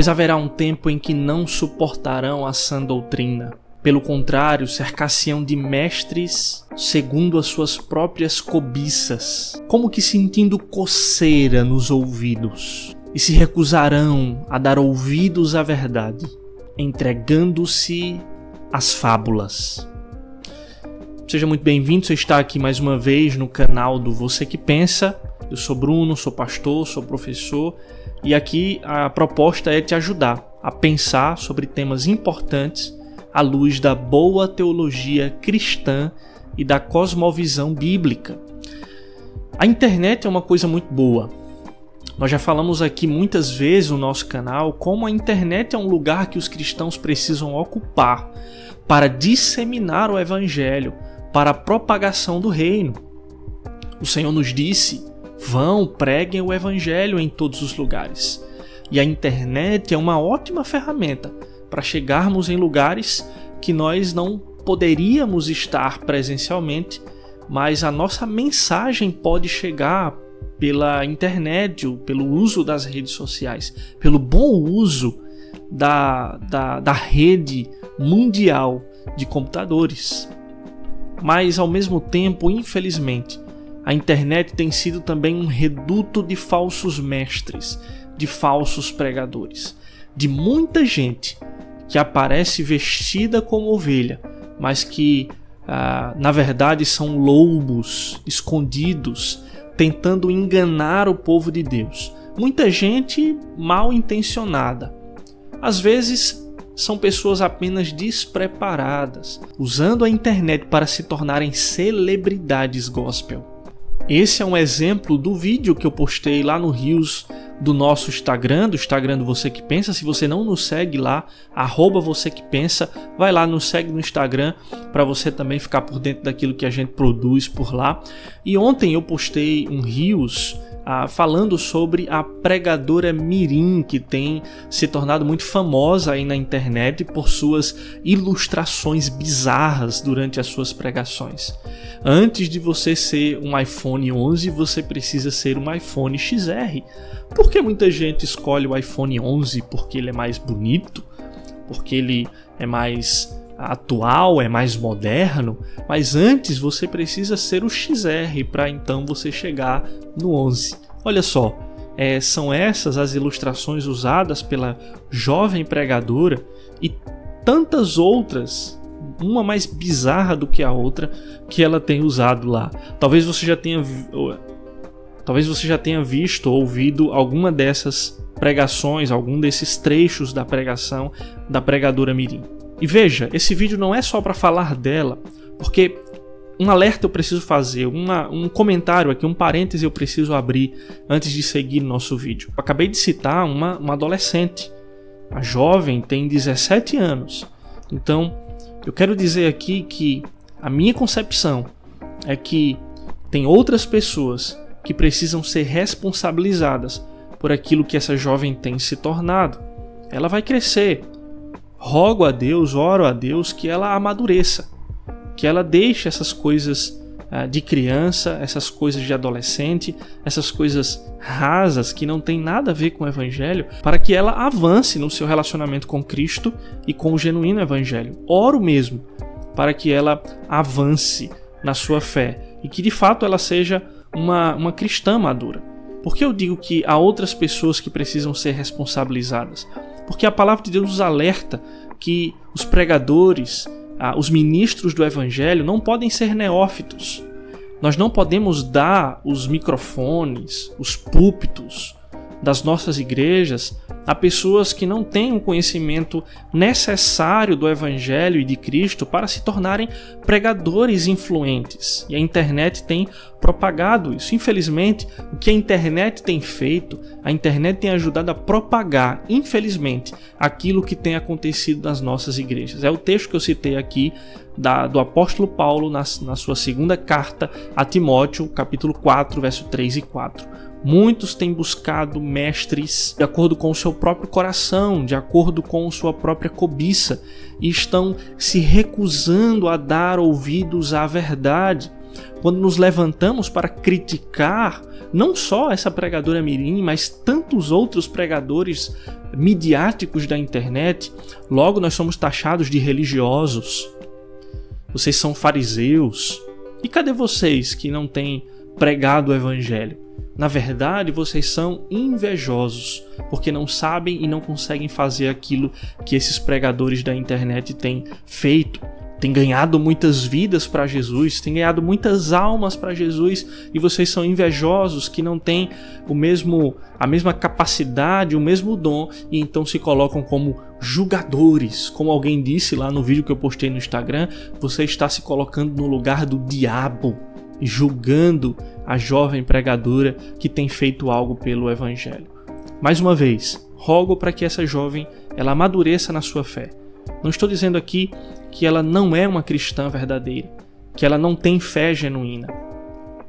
Pois haverá um tempo em que não suportarão a sã doutrina. Pelo contrário, cercar-se-ão de mestres segundo as suas próprias cobiças, como que sentindo coceira nos ouvidos, e se recusarão a dar ouvidos à verdade, entregando-se às fábulas. Seja muito bem-vindo, você está aqui mais uma vez no canal do Você Que Pensa. Eu sou Bruno, sou pastor, sou professor, e aqui a proposta é te ajudar a pensar sobre temas importantes à luz da boa teologia cristã e da cosmovisão bíblica. A internet é uma coisa muito boa. Nós já falamos aqui muitas vezes no nosso canal como a internet é um lugar que os cristãos precisam ocupar para disseminar o evangelho, para a propagação do reino. O Senhor nos disse: vão, preguem o evangelho em todos os lugares. E a internet é uma ótima ferramenta para chegarmos em lugares que nós não poderíamos estar presencialmente, mas a nossa mensagem pode chegar pela internet, ou pelo uso das redes sociais, pelo bom uso da rede mundial de computadores. Mas, ao mesmo tempo, infelizmente, a internet tem sido também um reduto de falsos mestres, de falsos pregadores, de muita gente que aparece vestida como ovelha, mas que, na verdade, são lobos escondidos, tentando enganar o povo de Deus. Muita gente mal intencionada. Às vezes, são pessoas apenas despreparadas, usando a internet para se tornarem celebridades gospel. Esse é um exemplo do vídeo que eu postei lá no Reels do nosso Instagram, do Instagram do Você Que Pensa. Se você não nos segue lá, @VocêQuePensa, vai lá, nos segue no Instagram para você também ficar por dentro daquilo que a gente produz por lá. E ontem eu postei um Reels falando sobre a pregadora Mirim, que tem se tornado muito famosa aí na internet por suas ilustrações bizarras durante as suas pregações. Antes de você ser um iPhone 11, você precisa ser um iPhone XR. Por que muita gente escolhe o iPhone 11? Porque ele é mais bonito? Porque ele é mais atual, é mais moderno? Mas antes você precisa ser o XR para então você chegar no 11. Olha só, são essas as ilustrações usadas pela jovem pregadora e tantas outras, uma mais bizarra do que a outra, que ela tem usado lá. Talvez você já tenha visto ou ouvido alguma dessas pregações, algum desses trechos da pregação da pregadora Mirim. E veja, esse vídeo não é só para falar dela, porque um alerta eu preciso fazer, um comentário aqui, um parêntese eu preciso abrir antes de seguir nosso vídeo. Eu acabei de citar uma adolescente. A jovem tem 17 anos. Então, eu quero dizer aqui que a minha concepção é que tem outras pessoas que precisam ser responsabilizadas por aquilo que essa jovem tem se tornado. Ela vai crescer. Rogo a Deus, oro a Deus que ela amadureça, que ela deixe essas coisas de criança, essas coisas de adolescente, essas coisas rasas que não tem nada a ver com o evangelho, para que ela avance no seu relacionamento com Cristo e com o genuíno evangelho. Oro mesmo para que ela avance na sua fé e que de fato ela seja uma cristã madura. Por que eu digo que há outras pessoas que precisam ser responsabilizadas? Porque a palavra de Deus nos alerta que os pregadores, os ministros do evangelho não podem ser neófitos. Nós não podemos dar os microfones, os púlpitos das nossas igrejas a pessoas que não têm um conhecimento necessário do evangelho e de Cristo para se tornarem pregadores influentes. E a internet tem propagado isso. Infelizmente, o que a internet tem feito, a internet tem ajudado a propagar, infelizmente, aquilo que tem acontecido nas nossas igrejas. É o texto que eu citei aqui do apóstolo Paulo na sua segunda carta a Timóteo, capítulo 4, verso 3 e 4. Muitos têm buscado mestres de acordo com o seu próprio coração, de acordo com sua própria cobiça, e estão se recusando a dar ouvidos à verdade. quando nos levantamos para criticar não só essa pregadora mirim, mas tantos outros pregadores midiáticos da internet, logo nós somos taxados de religiosos. Vocês são fariseus. E cadê vocês que não têm pregado o evangelho? Na verdade, vocês são invejosos, porque não sabem e não conseguem fazer aquilo que esses pregadores da internet têm feito. Têm ganhado muitas vidas para Jesus, têm ganhado muitas almas para Jesus, e vocês são invejosos que não têm a mesma capacidade, o mesmo dom, e então se colocam como julgadores. Como alguém disse lá no vídeo que eu postei no Instagram, você está se colocando no lugar do diabo e julgando a jovem pregadora que tem feito algo pelo evangelho. Mais uma vez, rogo para que essa jovem ela amadureça na sua fé. Não estou dizendo aqui que ela não é uma cristã verdadeira, que ela não tem fé genuína.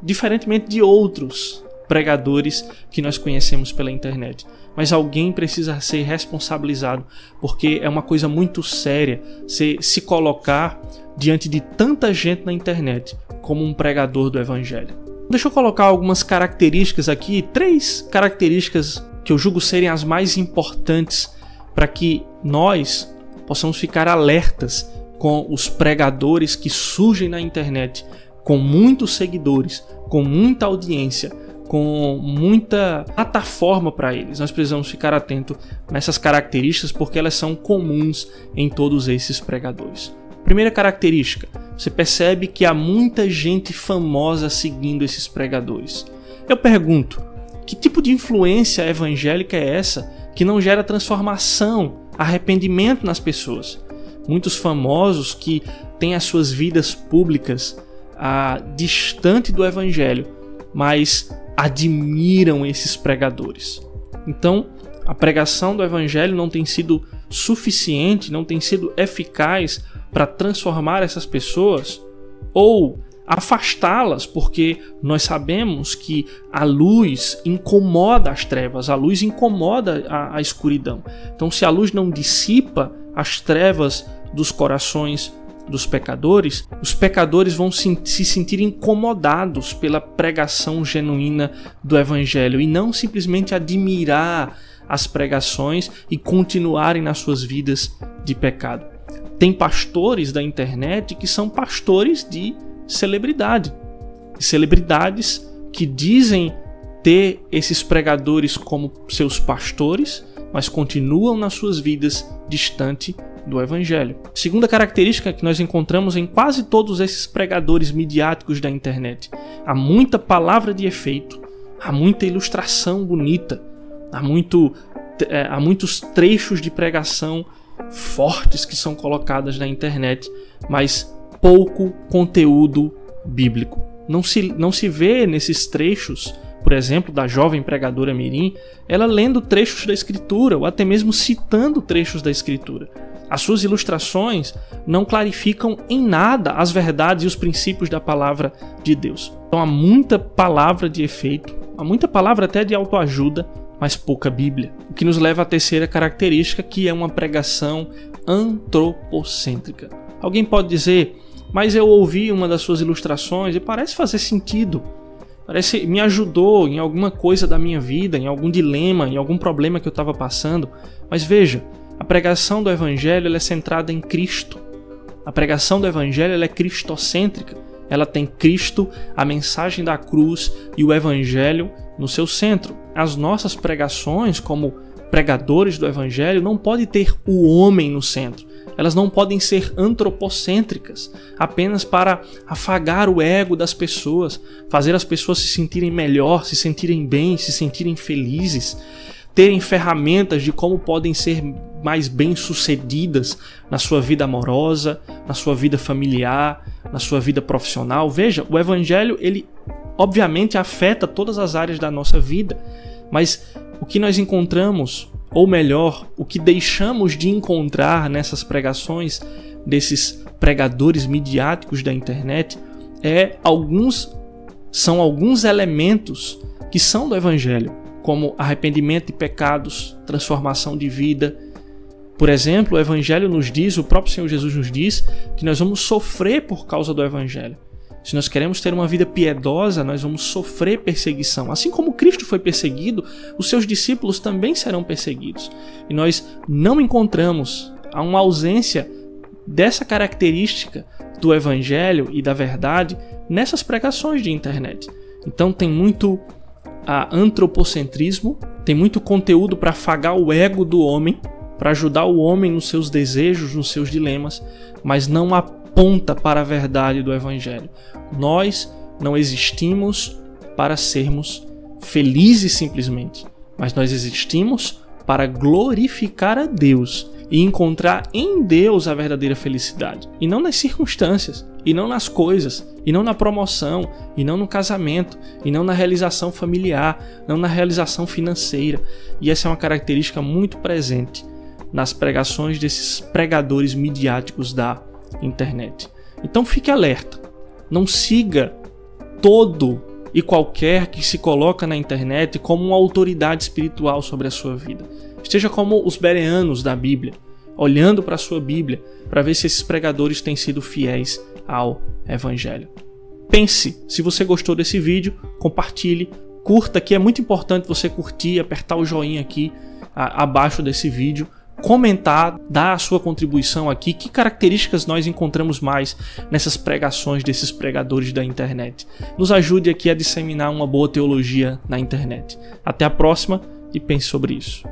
Diferentemente de outros pregadores que nós conhecemos pela internet. Mas alguém precisa ser responsabilizado, porque é uma coisa muito séria se colocar diante de tanta gente na internet como um pregador do evangelho. Deixa eu colocar algumas características aqui, 3 características que eu julgo serem as mais importantes para que nós possamos ficar alertas com os pregadores que surgem na internet com muitos seguidores, com muita audiência, com muita plataforma para eles. Nós precisamos ficar atentos nessas características porque elas são comuns em todos esses pregadores. Primeira característica, você percebe que há muita gente famosa seguindo esses pregadores. Eu pergunto, que tipo de influência evangélica é essa que não gera transformação, arrependimento nas pessoas? Muitos famosos que têm as suas vidas públicas distante do evangelho, mas admiram esses pregadores. Então, a pregação do evangelho não tem sido suficiente, não tem sido eficaz para transformar essas pessoas ou afastá-las, porque nós sabemos que a luz incomoda as trevas, a luz incomoda a escuridão. Então, se a luz não dissipa as trevas dos corações dos pecadores, os pecadores vão se sentir incomodados pela pregação genuína do evangelho e não simplesmente admirar as pregações e continuarem nas suas vidas de pecado. Tem pastores da internet que são pastores de celebridade. Celebridades que dizem ter esses pregadores como seus pastores, mas continuam nas suas vidas distante do evangelho. Segunda característica que nós encontramos em quase todos esses pregadores midiáticos da internet: há muita palavra de efeito, há muita ilustração bonita, há muitos trechos de pregação fortes que são colocadas na internet, mas pouco conteúdo bíblico. Não se vê nesses trechos, por exemplo, da jovem pregadora mirim, ela lendo trechos da Escritura ou até mesmo citando trechos da Escritura. As suas ilustrações não clarificam em nada as verdades e os princípios da palavra de Deus. Então há muita palavra de efeito, há muita palavra até de autoajuda, mas pouca Bíblia. O que nos leva à terceira característica, que é uma pregação antropocêntrica. Alguém pode dizer, mas eu ouvi uma das suas ilustrações e parece fazer sentido. Me ajudou em alguma coisa da minha vida, em algum dilema, em algum problema que eu estava passando. Mas veja, a pregação do Evangelho ela é centrada em Cristo. A pregação do Evangelho ela é cristocêntrica. Ela tem Cristo, a mensagem da cruz e o Evangelho no seu centro. As nossas pregações, como pregadores do Evangelho, não podem ter o homem no centro. Elas não podem ser antropocêntricas, apenas para afagar o ego das pessoas, fazer as pessoas se sentirem melhor, se sentirem bem, se sentirem felizes, terem ferramentas de como podem ser mais bem-sucedidas na sua vida amorosa, na sua vida familiar, na sua vida profissional. Veja, o Evangelho, ele obviamente afeta todas as áreas da nossa vida, mas o que nós encontramos, ou melhor, o que deixamos de encontrar nessas pregações desses pregadores midiáticos da internet são alguns elementos que são do Evangelho, como arrependimento de pecados, transformação de vida. Por exemplo, o Evangelho nos diz, o próprio Senhor Jesus nos diz, que nós vamos sofrer por causa do Evangelho. Se nós queremos ter uma vida piedosa, nós vamos sofrer perseguição. Assim como Cristo foi perseguido, os seus discípulos também serão perseguidos. E nós não encontramos uma ausência dessa característica do Evangelho e da verdade nessas pregações de internet. Então tem muito antropocentrismo, tem muito conteúdo para afagar o ego do homem, para ajudar o homem nos seus desejos, nos seus dilemas, mas não aponta para a verdade do Evangelho. Nós não existimos para sermos felizes simplesmente, mas nós existimos para glorificar a Deus e encontrar em Deus a verdadeira felicidade, e não nas circunstâncias, e não nas coisas, e não na promoção, e não no casamento, e não na realização familiar, não na realização financeira. E essa é uma característica muito presente nas pregações desses pregadores midiáticos da internet. Então fique alerta, não siga todo e qualquer que se coloca na internet como uma autoridade espiritual sobre a sua vida. Esteja como os bereanos da Bíblia, olhando para a sua Bíblia, para ver se esses pregadores têm sido fiéis ao Evangelho. Pense, se você gostou desse vídeo, compartilhe, curta, que é muito importante você curtir, apertar o joinha aqui abaixo desse vídeo, comentar, dar a sua contribuição aqui, que características nós encontramos mais nessas pregações desses pregadores da internet. Nos ajude aqui a disseminar uma boa teologia na internet. Até a próxima e pense sobre isso.